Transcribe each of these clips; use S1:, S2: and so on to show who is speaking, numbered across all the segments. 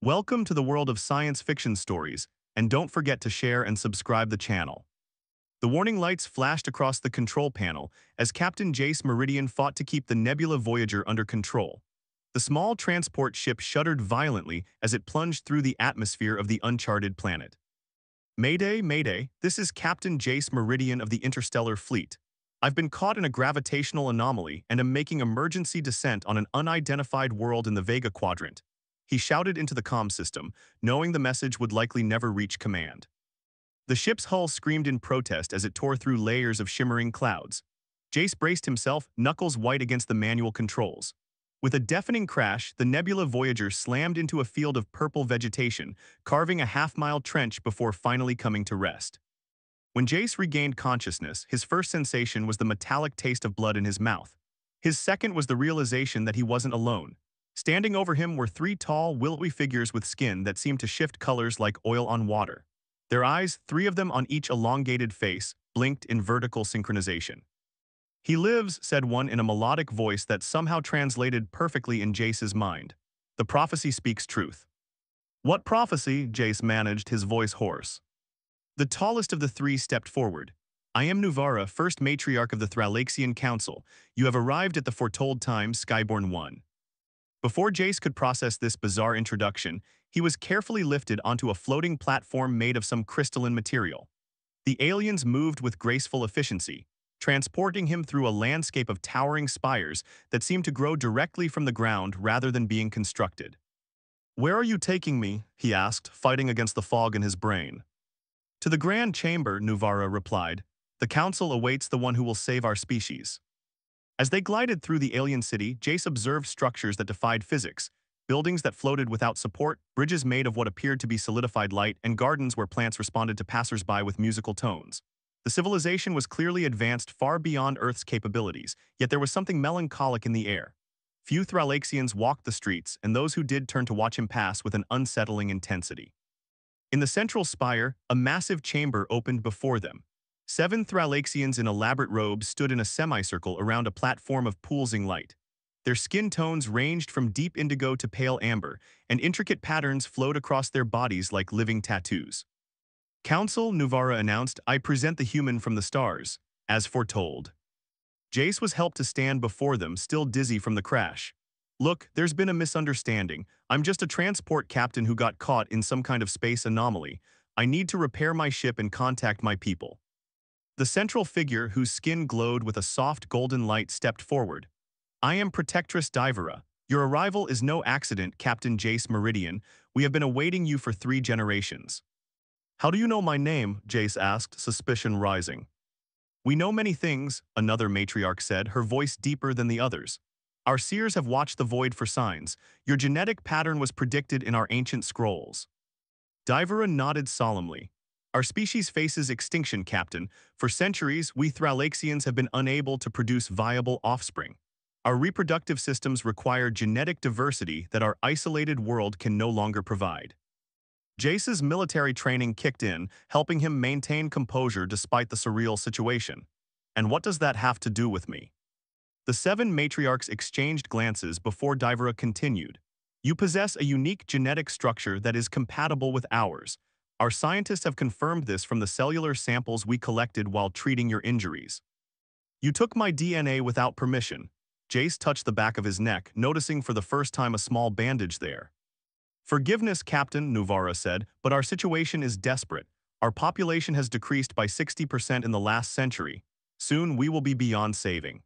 S1: Welcome to the world of science fiction stories, and don't forget to share and subscribe the channel. The warning lights flashed across the control panel as Captain Jace Meridian fought to keep the Nebula Voyager under control. The small transport ship shuddered violently as it plunged through the atmosphere of the uncharted planet. Mayday, Mayday, this is Captain Jace Meridian of the Interstellar Fleet. I've been caught in a gravitational anomaly and am making emergency descent on an unidentified world in the Vega Quadrant. He shouted into the comm system, knowing the message would likely never reach command. The ship's hull screamed in protest as it tore through layers of shimmering clouds. Jace braced himself, knuckles white against the manual controls. With a deafening crash, the Nebula Voyager slammed into a field of purple vegetation, carving a half-mile trench before finally coming to rest. When Jace regained consciousness, his first sensation was the metallic taste of blood in his mouth. His second was the realization that he wasn't alone. Standing over him were three tall, willowy figures with skin that seemed to shift colors like oil on water. Their eyes, three of them on each elongated face, blinked in vertical synchronization. "He lives," said one in a melodic voice that somehow translated perfectly in Jace's mind. "The prophecy speaks truth." "What prophecy?" Jace managed, his voice hoarse. The tallest of the three stepped forward. "I am Nuvara, first matriarch of the Thralaxian Council. You have arrived at the foretold time, Skyborn 1. Before Jace could process this bizarre introduction, he was carefully lifted onto a floating platform made of some crystalline material. The aliens moved with graceful efficiency, transporting him through a landscape of towering spires that seemed to grow directly from the ground rather than being constructed. "Where are you taking me?" he asked, fighting against the fog in his brain. "To the Grand Chamber," Nuvara replied. "The Council awaits the one who will save our species." As they glided through the alien city, Jace observed structures that defied physics, buildings that floated without support, bridges made of what appeared to be solidified light, and gardens where plants responded to passers-by with musical tones. The civilization was clearly advanced far beyond Earth's capabilities, yet there was something melancholic in the air. Few Thralaxians walked the streets, and those who did turned to watch him pass with an unsettling intensity. In the central spire, a massive chamber opened before them. 7 Thralaxians in elaborate robes stood in a semicircle around a platform of pulsing light. Their skin tones ranged from deep indigo to pale amber, and intricate patterns flowed across their bodies like living tattoos. "Council," Nuvara announced, "I present the human from the stars, as foretold." Jace was helped to stand before them, still dizzy from the crash. "Look, there's been a misunderstanding. I'm just a transport captain who got caught in some kind of space anomaly. I need to repair my ship and contact my people." The central figure, whose skin glowed with a soft golden light, stepped forward. "I am Protectress Divera. Your arrival is no accident, Captain Jace Meridian. We have been awaiting you for 3 generations." "How do you know my name?" Jace asked, suspicion rising. "We know many things," another matriarch said, her voice deeper than the others. "Our seers have watched the void for signs. Your genetic pattern was predicted in our ancient scrolls." Divera nodded solemnly. "Our species faces extinction, Captain. For centuries, we Thralaxians have been unable to produce viable offspring. Our reproductive systems require genetic diversity that our isolated world can no longer provide." Jace's military training kicked in, helping him maintain composure despite the surreal situation. "And what does that have to do with me?" The 7 matriarchs exchanged glances before Divera continued. "You possess a unique genetic structure that is compatible with ours. Our scientists have confirmed this from the cellular samples we collected while treating your injuries." "You took my DNA without permission." Jace touched the back of his neck, noticing for the first time a small bandage there. "Forgiveness, Captain," Nuvara said, "but our situation is desperate. Our population has decreased by 60% in the last century. Soon we will be beyond saving."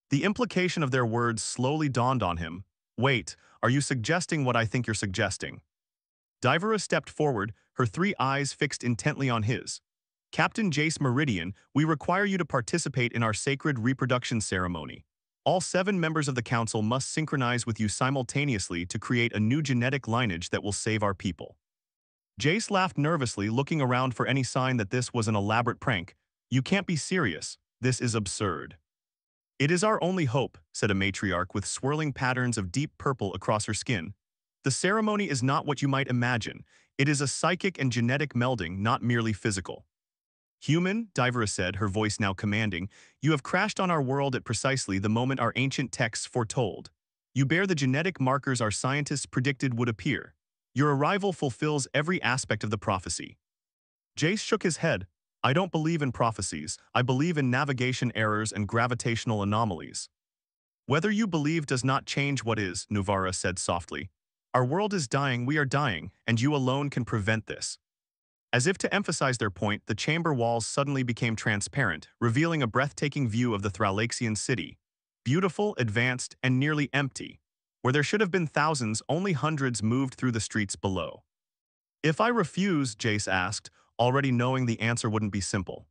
S1: The implication of their words slowly dawned on him. "Wait, are you suggesting what I think you're suggesting?" Divera stepped forward, her 3 eyes fixed intently on his. "Captain Jace Meridian, we require you to participate in our sacred reproduction ceremony. All 7 members of the Council must synchronize with you simultaneously to create a new genetic lineage that will save our people." Jace laughed nervously, looking around for any sign that this was an elaborate prank. "You can't be serious. This is absurd." "It is our only hope," said a matriarch with swirling patterns of deep purple across her skin. "The ceremony is not what you might imagine. It is a psychic and genetic melding, not merely physical." "Human," Divera said, her voice now commanding, "you have crashed on our world at precisely the moment our ancient texts foretold. You bear the genetic markers our scientists predicted would appear. Your arrival fulfills every aspect of the prophecy. Jace shook his head. I don't believe in prophecies. I believe in navigation errors and gravitational anomalies. Whether you believe does not change what is, Nuvara said softly. Our world is dying, we are dying, and you alone can prevent this. As if to emphasize their point, the chamber walls suddenly became transparent, revealing a breathtaking view of the Thralaxian city. Beautiful, advanced, and nearly empty. Where there should have been thousands, only hundreds moved through the streets below. If I refuse, Jace asked, already knowing the answer wouldn't be simple.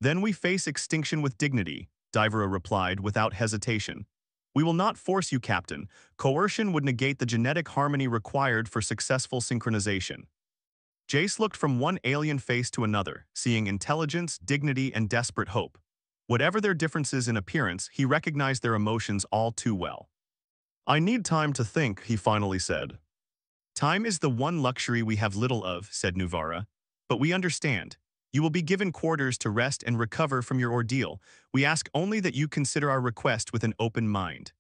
S1: Then we face extinction with dignity, Divera replied without hesitation. We will not force you, Captain. Coercion would negate the genetic harmony required for successful synchronization. Jace looked from one alien face to another, seeing intelligence, dignity, and desperate hope. Whatever their differences in appearance, he recognized their emotions all too well. I need time to think, he finally said. Time is the one luxury we have little of, said Nuvara. But we understand. You will be given quarters to rest and recover from your ordeal. We ask only that you consider our request with an open mind.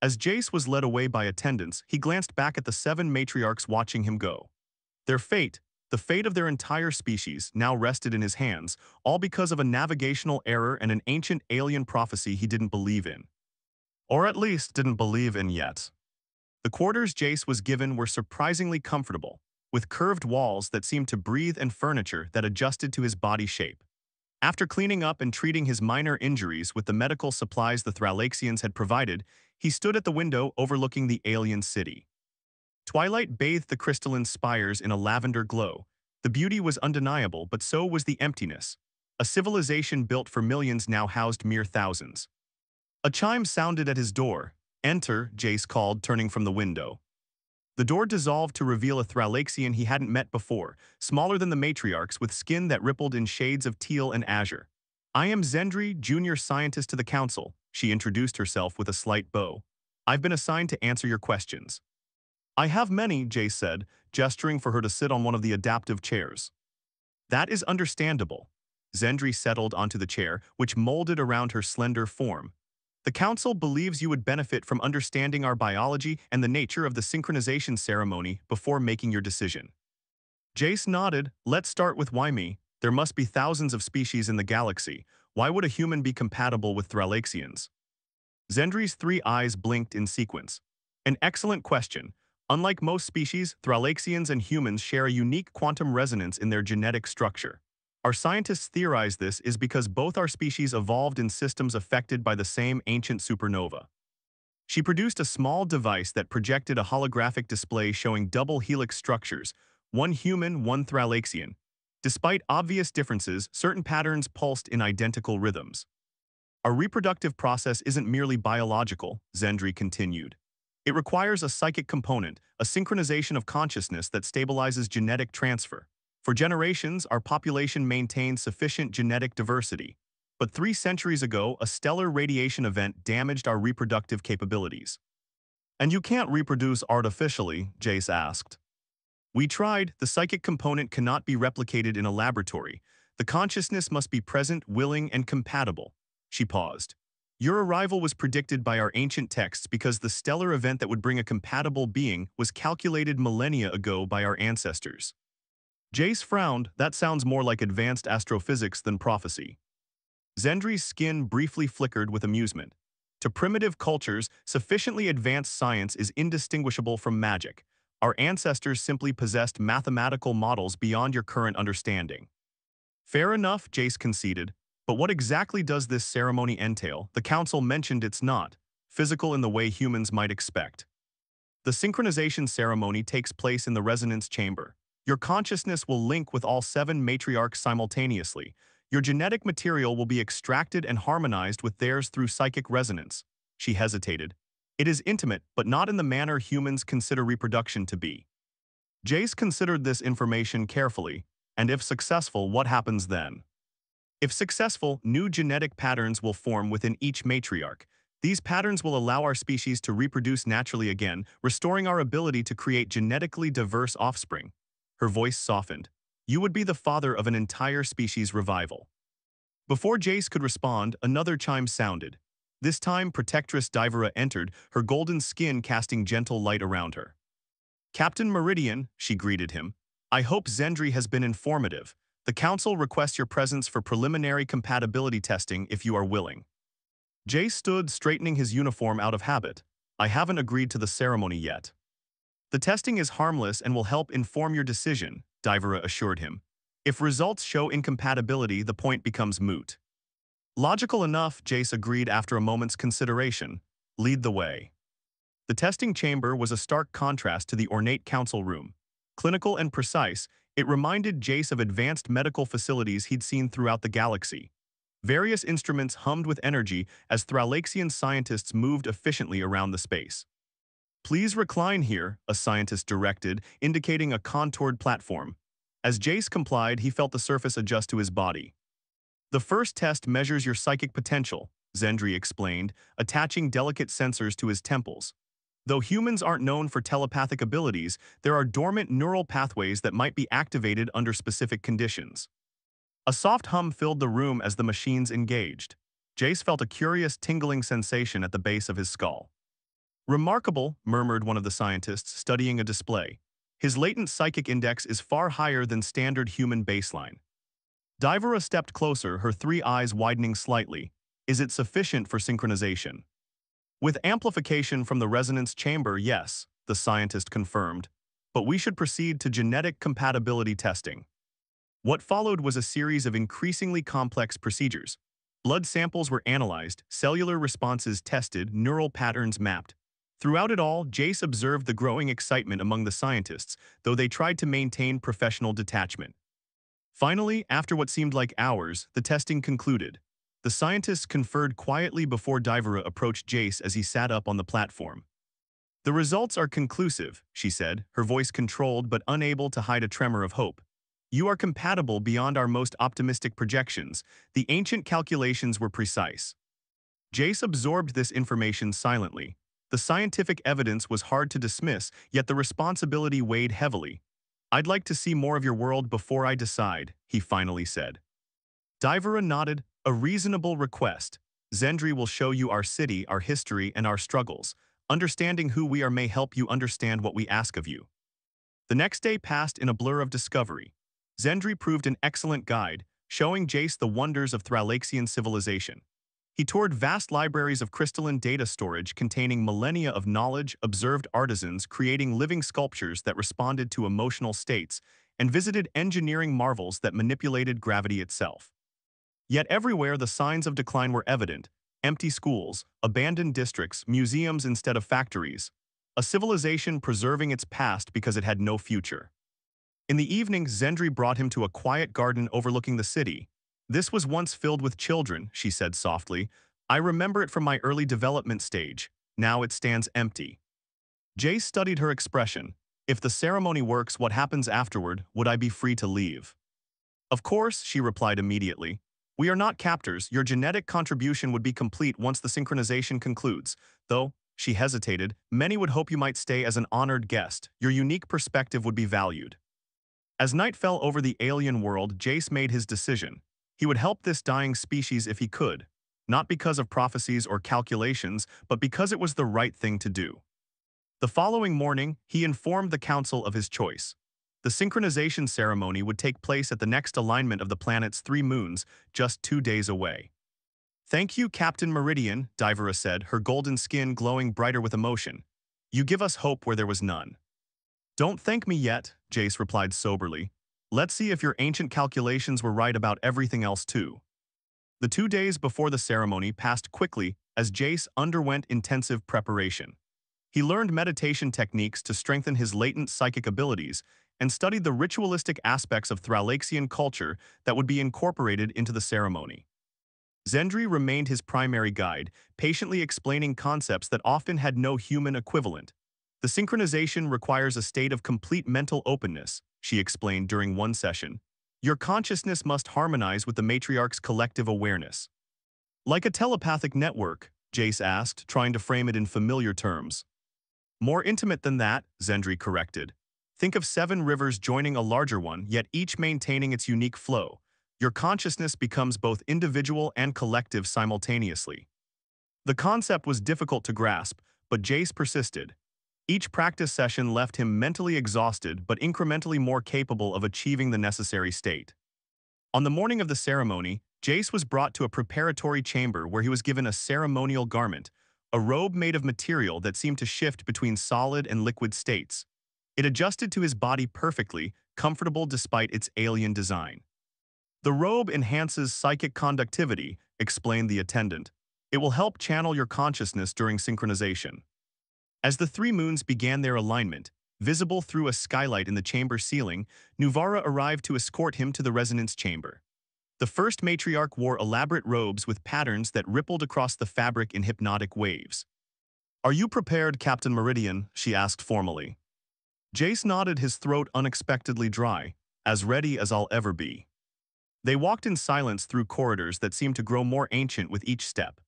S1: As Jace was led away by attendants, he glanced back at the 7 matriarchs watching him go. Their fate, the fate of their entire species, now rested in his hands, all because of a navigational error and an ancient alien prophecy he didn't believe in. Or at least didn't believe in yet. The quarters Jace was given were surprisingly comfortable, with curved walls that seemed to breathe and furniture that adjusted to his body shape. After cleaning up and treating his minor injuries with the medical supplies the Thralaxians had provided, he stood at the window overlooking the alien city. Twilight bathed the crystalline spires in a lavender glow. The beauty was undeniable, but so was the emptiness. A civilization built for millions now housed mere thousands. A chime sounded at his door. Enter, Jace called, turning from the window. The door dissolved to reveal a Thralaxian he hadn't met before, smaller than the matriarchs with skin that rippled in shades of teal and azure. I am Xelari, junior scientist to the council, she introduced herself with a slight bow. I've been assigned to answer your questions. I have many, Jace said, gesturing for her to sit on one of the adaptive chairs. That is understandable. Xelari settled onto the chair, which molded around her slender form. The Council believes you would benefit from understanding our biology and the nature of the synchronization ceremony before making your decision. Jace nodded. Let's start with why me. There must be thousands of species in the galaxy. Why would a human be compatible with Thralaxians? Xelari's 3 eyes blinked in sequence. An excellent question. Unlike most species, Thralaxians and humans share a unique quantum resonance in their genetic structure. Our scientists theorize this is because both our species evolved in systems affected by the same ancient supernova. She produced a small device that projected a holographic display showing double helix structures, one human, one Thralaxian. Despite obvious differences, certain patterns pulsed in identical rhythms. Our reproductive process isn't merely biological, Xelari continued. It requires a psychic component, a synchronization of consciousness that stabilizes genetic transfer. For generations, our population maintained sufficient genetic diversity. But 3 centuries ago, a stellar radiation event damaged our reproductive capabilities. And you can't reproduce artificially, Jace asked. We tried. The psychic component cannot be replicated in a laboratory. The consciousness must be present, willing, and compatible. She paused. Your arrival was predicted by our ancient texts because the stellar event that would bring a compatible being was calculated millennia ago by our ancestors. Jace frowned. That sounds more like advanced astrophysics than prophecy. Xelari's skin briefly flickered with amusement. To primitive cultures, sufficiently advanced science is indistinguishable from magic. Our ancestors simply possessed mathematical models beyond your current understanding. Fair enough, Jace conceded. But what exactly does this ceremony entail? The council mentioned it's not physical in the way humans might expect. The synchronization ceremony takes place in the resonance chamber. Your consciousness will link with all 7 matriarchs simultaneously. Your genetic material will be extracted and harmonized with theirs through psychic resonance. She hesitated. It is intimate, but not in the manner humans consider reproduction to be. Jace considered this information carefully, and if successful, what happens then? If successful, new genetic patterns will form within each matriarch. These patterns will allow our species to reproduce naturally again, restoring our ability to create genetically diverse offspring. Her voice softened. You would be the father of an entire species revival. Before Jace could respond, another chime sounded. This time, Protectress Divera entered, her golden skin casting gentle light around her. Captain Meridian, she greeted him. I hope Xelari has been informative. The Council requests your presence for preliminary compatibility testing if you are willing. Jay stood, straightening his uniform out of habit. I haven't agreed to the ceremony yet. The testing is harmless and will help inform your decision, Divera assured him. If results show incompatibility, the point becomes moot. Logical enough, Jace agreed after a moment's consideration. Lead the way. The testing chamber was a stark contrast to the ornate council room. Clinical and precise, it reminded Jace of advanced medical facilities he'd seen throughout the galaxy. Various instruments hummed with energy as Thralaxian scientists moved efficiently around the space. Please recline here, a scientist directed, indicating a contoured platform. As Jace complied, he felt the surface adjust to his body. The first test measures your psychic potential, Xelari explained, attaching delicate sensors to his temples. Though humans aren't known for telepathic abilities, there are dormant neural pathways that might be activated under specific conditions. A soft hum filled the room as the machines engaged. Jace felt a curious tingling sensation at the base of his skull. Remarkable, murmured one of the scientists, studying a display. His latent psychic index is far higher than standard human baseline. Divera stepped closer, her three eyes widening slightly. Is it sufficient for synchronization? With amplification from the resonance chamber, yes, the scientist confirmed. But we should proceed to genetic compatibility testing. What followed was a series of increasingly complex procedures. Blood samples were analyzed, cellular responses tested, neural patterns mapped. Throughout it all, Jace observed the growing excitement among the scientists, though they tried to maintain professional detachment. Finally, after what seemed like hours, the testing concluded. The scientists conferred quietly before Divera approached Jace as he sat up on the platform. The results are conclusive, she said, her voice controlled but unable to hide a tremor of hope. You are compatible beyond our most optimistic projections. The ancient calculations were precise. Jace absorbed this information silently. The scientific evidence was hard to dismiss, yet the responsibility weighed heavily. I'd like to see more of your world before I decide, he finally said. Divera nodded, a reasonable request. Xelari will show you our city, our history, and our struggles. Understanding who we are may help you understand what we ask of you. The next day passed in a blur of discovery. Xelari proved an excellent guide, showing Jace the wonders of Thralaxian civilization. He toured vast libraries of crystalline data storage containing millennia of knowledge, observed artisans creating living sculptures that responded to emotional states, and visited engineering marvels that manipulated gravity itself. Yet everywhere the signs of decline were evident: empty schools, abandoned districts, museums instead of factories. A civilization preserving its past because it had no future. In the evening, Xelari brought him to a quiet garden overlooking the city. This was once filled with children, she said softly. I remember it from my early development stage. Now it stands empty. Jace studied her expression. If the ceremony works, what happens afterward? Would I be free to leave? Of course, she replied immediately. We are not captors. Your genetic contribution would be complete once the synchronization concludes. Though, she hesitated, many would hope you might stay as an honored guest. Your unique perspective would be valued. As night fell over the alien world, Jace made his decision. He would help this dying species if he could, not because of prophecies or calculations, but because it was the right thing to do. The following morning, he informed the council of his choice. The synchronization ceremony would take place at the next alignment of the planet's 3 moons, just 2 days away. Thank you, Captain Meridian, Divera said, her golden skin glowing brighter with emotion. You give us hope where there was none. Don't thank me yet, Jace replied soberly. Let's see if your ancient calculations were right about everything else too. The 2 days before the ceremony passed quickly as Jace underwent intensive preparation. He learned meditation techniques to strengthen his latent psychic abilities and studied the ritualistic aspects of Thralaxian culture that would be incorporated into the ceremony. Xelari remained his primary guide, patiently explaining concepts that often had no human equivalent. The synchronization requires a state of complete mental openness, she explained during one session. Your consciousness must harmonize with the matriarch's collective awareness. Like a telepathic network, Jace asked, trying to frame it in familiar terms. More intimate than that, Xelari corrected. Think of 7 rivers joining a larger one, yet each maintaining its unique flow. Your consciousness becomes both individual and collective simultaneously. The concept was difficult to grasp, but Jace persisted. Each practice session left him mentally exhausted but incrementally more capable of achieving the necessary state. On the morning of the ceremony, Jace was brought to a preparatory chamber where he was given a ceremonial garment, a robe made of material that seemed to shift between solid and liquid states. It adjusted to his body perfectly, comfortable despite its alien design. The robe enhances psychic conductivity, explained the attendant. It will help channel your consciousness during synchronization. As the three moons began their alignment, visible through a skylight in the chamber ceiling, Nuvara arrived to escort him to the resonance chamber. The first matriarch wore elaborate robes with patterns that rippled across the fabric in hypnotic waves. "Are you prepared, Captain Meridian?" she asked formally. Jace nodded, his throat unexpectedly dry. "As ready as I'll ever be." They walked in silence through corridors that seemed to grow more ancient with each step.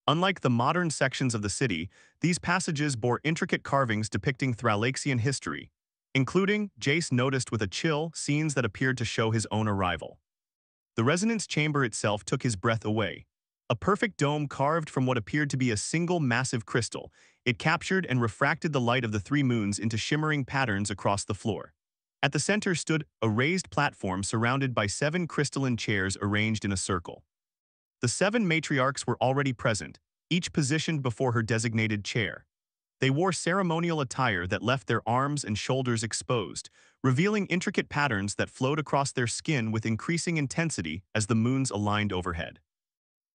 S1: Unlike the modern sections of the city, these passages bore intricate carvings depicting Thralaxian history, including, Jace noticed with a chill, scenes that appeared to show his own arrival. The resonance chamber itself took his breath away. A perfect dome carved from what appeared to be a single massive crystal, it captured and refracted the light of the three moons into shimmering patterns across the floor. At the center stood a raised platform surrounded by 7 crystalline chairs arranged in a circle. The 7 matriarchs were already present, each positioned before her designated chair. They wore ceremonial attire that left their arms and shoulders exposed, revealing intricate patterns that flowed across their skin with increasing intensity as the moons aligned overhead.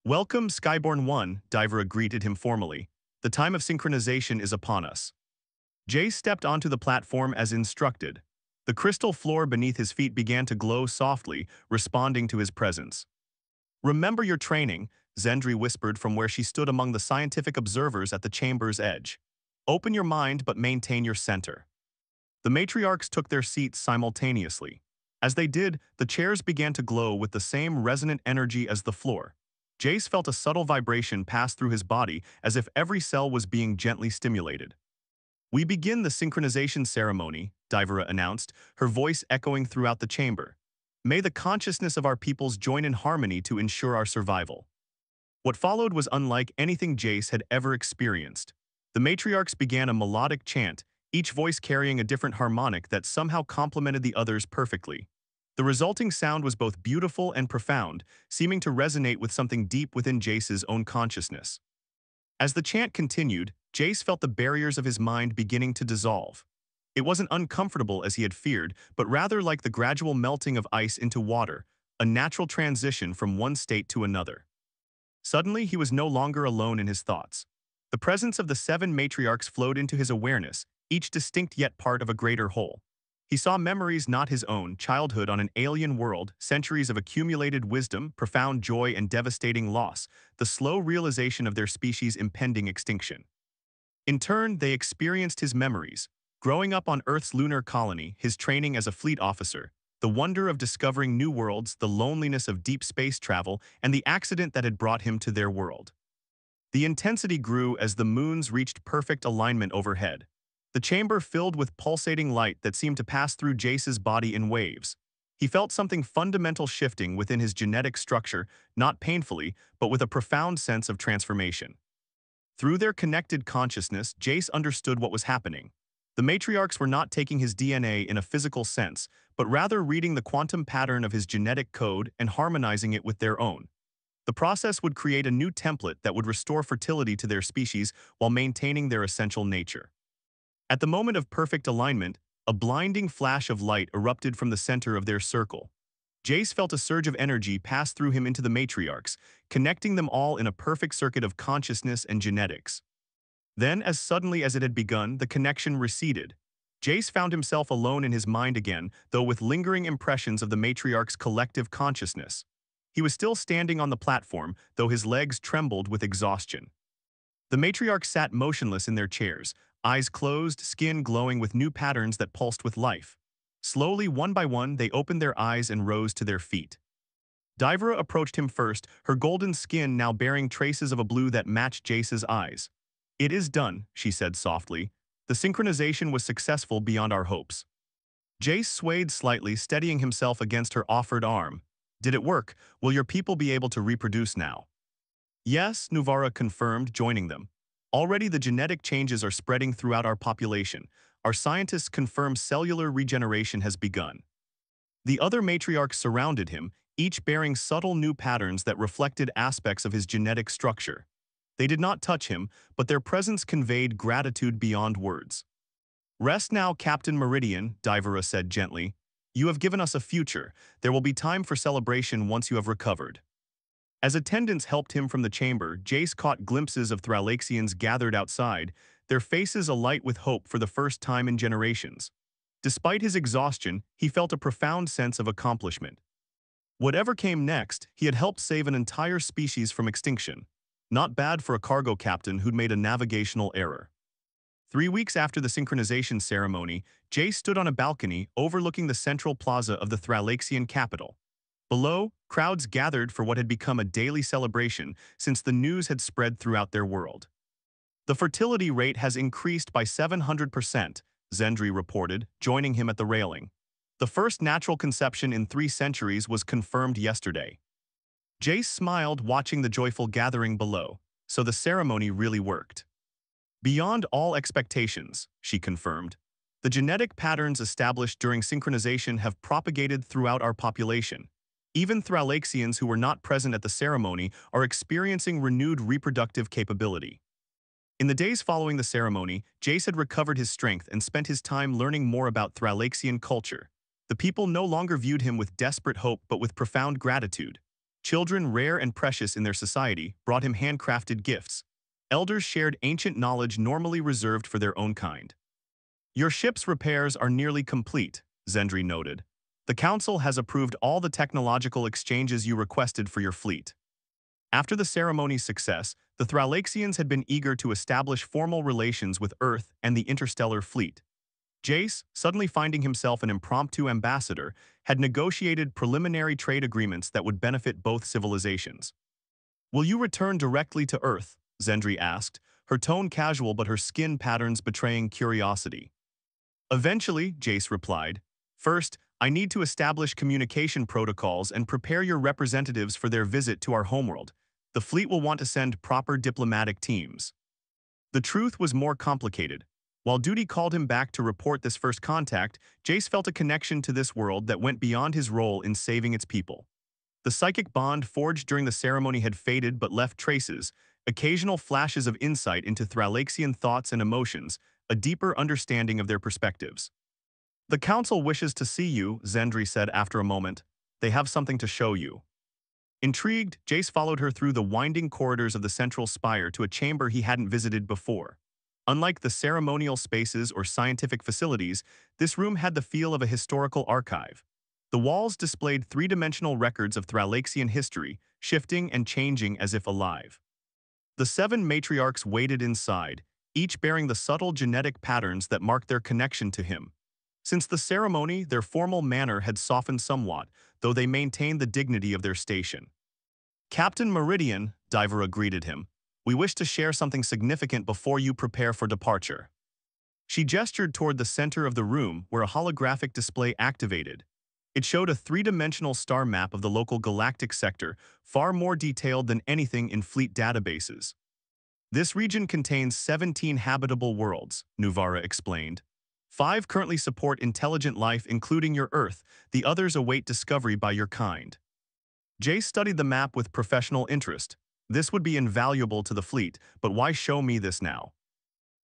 S1: "Welcome, Skyborn One," Divera greeted him formally. "The time of synchronization is upon us." Jace stepped onto the platform as instructed. The crystal floor beneath his feet began to glow softly, responding to his presence. "Remember your training," Zendri whispered from where she stood among the scientific observers at the chamber's edge. "Open your mind but maintain your center." The matriarchs took their seats simultaneously. As they did, the chairs began to glow with the same resonant energy as the floor. Jace felt a subtle vibration pass through his body as if every cell was being gently stimulated. "We begin the synchronization ceremony," Divera announced, her voice echoing throughout the chamber. "May the consciousness of our peoples join in harmony to ensure our survival." What followed was unlike anything Jace had ever experienced. The matriarchs began a melodic chant, each voice carrying a different harmonic that somehow complemented the others perfectly. The resulting sound was both beautiful and profound, seeming to resonate with something deep within Jace's own consciousness. As the chant continued, Jace felt the barriers of his mind beginning to dissolve. It wasn't uncomfortable as he had feared, but rather like the gradual melting of ice into water, a natural transition from one state to another. Suddenly, he was no longer alone in his thoughts. The presence of the 7 matriarchs flowed into his awareness, each distinct yet part of a greater whole. He saw memories not his own, childhood on an alien world, centuries of accumulated wisdom, profound joy and devastating loss, the slow realization of their species' impending extinction. In turn, they experienced his memories, growing up on Earth's lunar colony, his training as a fleet officer, the wonder of discovering new worlds, the loneliness of deep space travel, and the accident that had brought him to their world. The intensity grew as the moons reached perfect alignment overhead. The chamber filled with pulsating light that seemed to pass through Jace's body in waves. He felt something fundamental shifting within his genetic structure, not painfully, but with a profound sense of transformation. Through their connected consciousness, Jace understood what was happening. The matriarchs were not taking his DNA in a physical sense, but rather reading the quantum pattern of his genetic code and harmonizing it with their own. The process would create a new template that would restore fertility to their species while maintaining their essential nature. At the moment of perfect alignment, a blinding flash of light erupted from the center of their circle. Jace felt a surge of energy pass through him into the matriarchs, connecting them all in a perfect circuit of consciousness and genetics. Then, as suddenly as it had begun, the connection receded. Jace found himself alone in his mind again, though with lingering impressions of the matriarch's collective consciousness. He was still standing on the platform, though his legs trembled with exhaustion. The matriarchs sat motionless in their chairs, eyes closed, skin glowing with new patterns that pulsed with life. Slowly, one by one, they opened their eyes and rose to their feet. Divera approached him first, her golden skin now bearing traces of a blue that matched Jace's eyes. "It is done," she said softly. "The synchronization was successful beyond our hopes." Jace swayed slightly, steadying himself against her offered arm. "Did it work? Will your people be able to reproduce now?" "Yes," Nuvara confirmed, joining them. Already the genetic changes are spreading throughout our population. Our scientists confirm cellular regeneration has begun. The other matriarchs surrounded him, each bearing subtle new patterns that reflected aspects of his genetic structure. They did not touch him, but their presence conveyed gratitude beyond words. "Rest now, Captain Meridian," Divera said gently. "You have given us a future. There will be time for celebration once you have recovered." As attendants helped him from the chamber, Jace caught glimpses of Thralaxians gathered outside, their faces alight with hope for the first time in generations. Despite his exhaustion, he felt a profound sense of accomplishment. Whatever came next, he had helped save an entire species from extinction. Not bad for a cargo captain who'd made a navigational error. 3 weeks after the synchronization ceremony, Jace stood on a balcony overlooking the central plaza of the Thralaxian capital. Below, crowds gathered for what had become a daily celebration since the news had spread throughout their world. "The fertility rate has increased by 700%, Zendri reported, joining him at the railing. "The first natural conception in 3 centuries was confirmed yesterday." Jace smiled, watching the joyful gathering below. So the ceremony really worked. "Beyond all expectations," she confirmed. "The genetic patterns established during synchronization have propagated throughout our population. Even Thralaxians who were not present at the ceremony are experiencing renewed reproductive capability." In the days following the ceremony, Jace had recovered his strength and spent his time learning more about Thralaxian culture. The people no longer viewed him with desperate hope but with profound gratitude. Children, rare and precious in their society, brought him handcrafted gifts. Elders shared ancient knowledge normally reserved for their own kind. "Your ship's repairs are nearly complete," Zendri noted. "The Council has approved all the technological exchanges you requested for your fleet." After the ceremony's success, the Thralaxians had been eager to establish formal relations with Earth and the interstellar fleet. Jace, suddenly finding himself an impromptu ambassador, had negotiated preliminary trade agreements that would benefit both civilizations. "Will you return directly to Earth?" Zendri asked, her tone casual but her skin patterns betraying curiosity. "Eventually," Jace replied. "First, I need to establish communication protocols and prepare your representatives for their visit to our homeworld. The fleet will want to send proper diplomatic teams." The truth was more complicated. While duty called him back to report this first contact, Jace felt a connection to this world that went beyond his role in saving its people. The psychic bond forged during the ceremony had faded but left traces, occasional flashes of insight into Thralaxian thoughts and emotions, a deeper understanding of their perspectives. "The Council wishes to see you," Zendri said after a moment. "They have something to show you." Intrigued, Jace followed her through the winding corridors of the central spire to a chamber he hadn't visited before. Unlike the ceremonial spaces or scientific facilities, this room had the feel of a historical archive. The walls displayed 3-dimensional records of Thralaxian history, shifting and changing as if alive. The 7 matriarchs waited inside, each bearing the subtle genetic patterns that marked their connection to him. Since the ceremony, their formal manner had softened somewhat, though they maintained the dignity of their station. "Captain Meridian," Divera greeted him, "we wish to share something significant before you prepare for departure." She gestured toward the center of the room where a holographic display activated. It showed a 3-dimensional star map of the local galactic sector, far more detailed than anything in fleet databases. "This region contains 17 habitable worlds," Nuvara explained. 5 currently support intelligent life, including your Earth. The others await discovery by your kind." Jace studied the map with professional interest. "This would be invaluable to the fleet, but why show me this now?"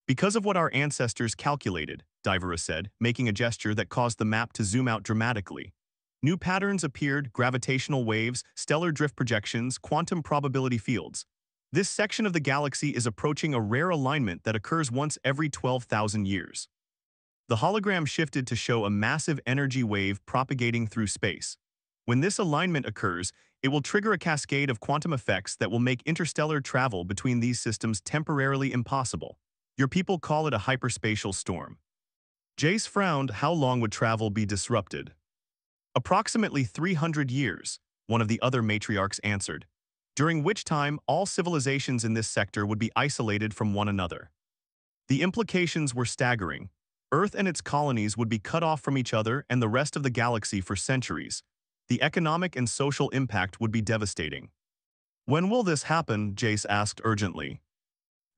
S1: "Because of what our ancestors calculated," Divera said, making a gesture that caused the map to zoom out dramatically. New patterns appeared: gravitational waves, stellar drift projections, quantum probability fields. "This section of the galaxy is approaching a rare alignment that occurs once every 12,000 years. The hologram shifted to show a massive energy wave propagating through space. "When this alignment occurs, it will trigger a cascade of quantum effects that will make interstellar travel between these systems temporarily impossible. Your people call it a hyperspatial storm." Jace frowned. How long would travel be disrupted? "Approximately 300 years, one of the other matriarchs answered, "during which time all civilizations in this sector would be isolated from one another." The implications were staggering. Earth and its colonies would be cut off from each other and the rest of the galaxy for centuries. The economic and social impact would be devastating. "When will this happen?" Jace asked urgently.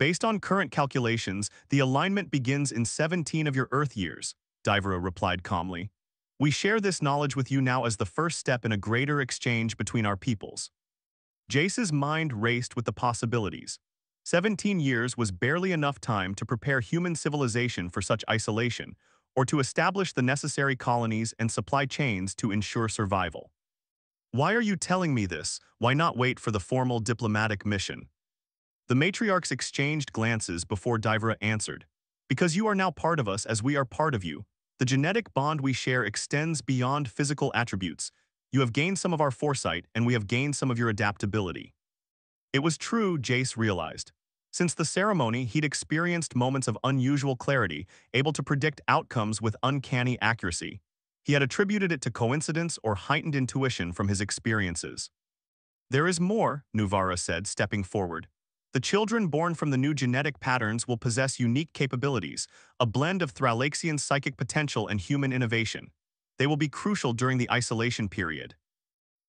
S1: Based on current calculations, the alignment begins in 17 of your Earth years, Divera replied calmly. We share this knowledge with you now as the first step in a greater exchange between our peoples. Jace's mind raced with the possibilities. 17 years was barely enough time to prepare human civilization for such isolation, or to establish the necessary colonies and supply chains to ensure survival. Why are you telling me this? Why not wait for the formal diplomatic mission? The matriarchs exchanged glances before Divera answered. Because you are now part of us as we are part of you. The genetic bond we share extends beyond physical attributes. You have gained some of our foresight, and we have gained some of your adaptability. It was true, Jace realized. Since the ceremony, he'd experienced moments of unusual clarity, able to predict outcomes with uncanny accuracy. He had attributed it to coincidence or heightened intuition from his experiences. There is more, Nuvara said, stepping forward. The children born from the new genetic patterns will possess unique capabilities, a blend of Thralaxian psychic potential and human innovation. They will be crucial during the isolation period.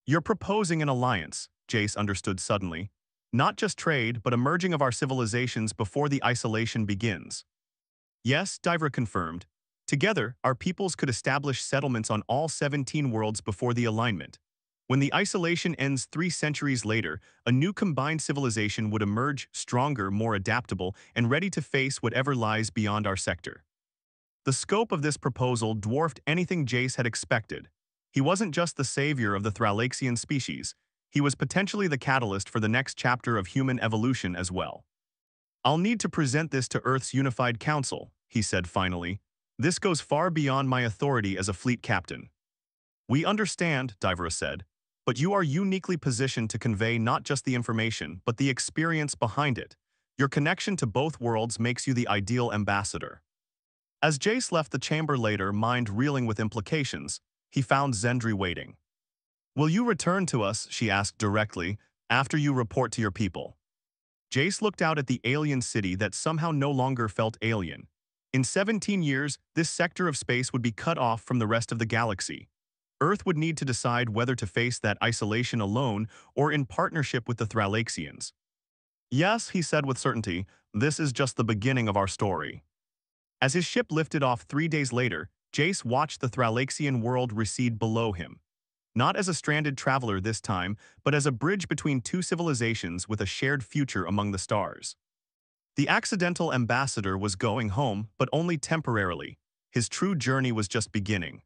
S1: You're proposing an alliance, Jace understood suddenly. Not just trade, but a merging of our civilizations before the isolation begins. Yes, Divera confirmed. Together, our peoples could establish settlements on all 17 worlds before the alignment. When the isolation ends 3 centuries later, a new combined civilization would emerge stronger, more adaptable, and ready to face whatever lies beyond our sector. The scope of this proposal dwarfed anything Jace had expected. He wasn't just the savior of the Thralaxian species, he was potentially the catalyst for the next chapter of human evolution as well. I'll need to present this to Earth's Unified Council, he said finally. This goes far beyond my authority as a fleet captain. We understand, Divera said, but you are uniquely positioned to convey not just the information, but the experience behind it. Your connection to both worlds makes you the ideal ambassador. As Jace left the chamber later, mind reeling with implications, he found Zendri waiting. Will you return to us, she asked directly, after you report to your people? Jace looked out at the alien city that somehow no longer felt alien. In 17 years, this sector of space would be cut off from the rest of the galaxy. Earth would need to decide whether to face that isolation alone or in partnership with the Thralaxians. Yes, he said with certainty, this is just the beginning of our story. As his ship lifted off 3 days later, Jace watched the Thralaxian world recede below him. Not as a stranded traveler this time, but as a bridge between 2 civilizations with a shared future among the stars. The accidental ambassador was going home, but only temporarily. His true journey was just beginning.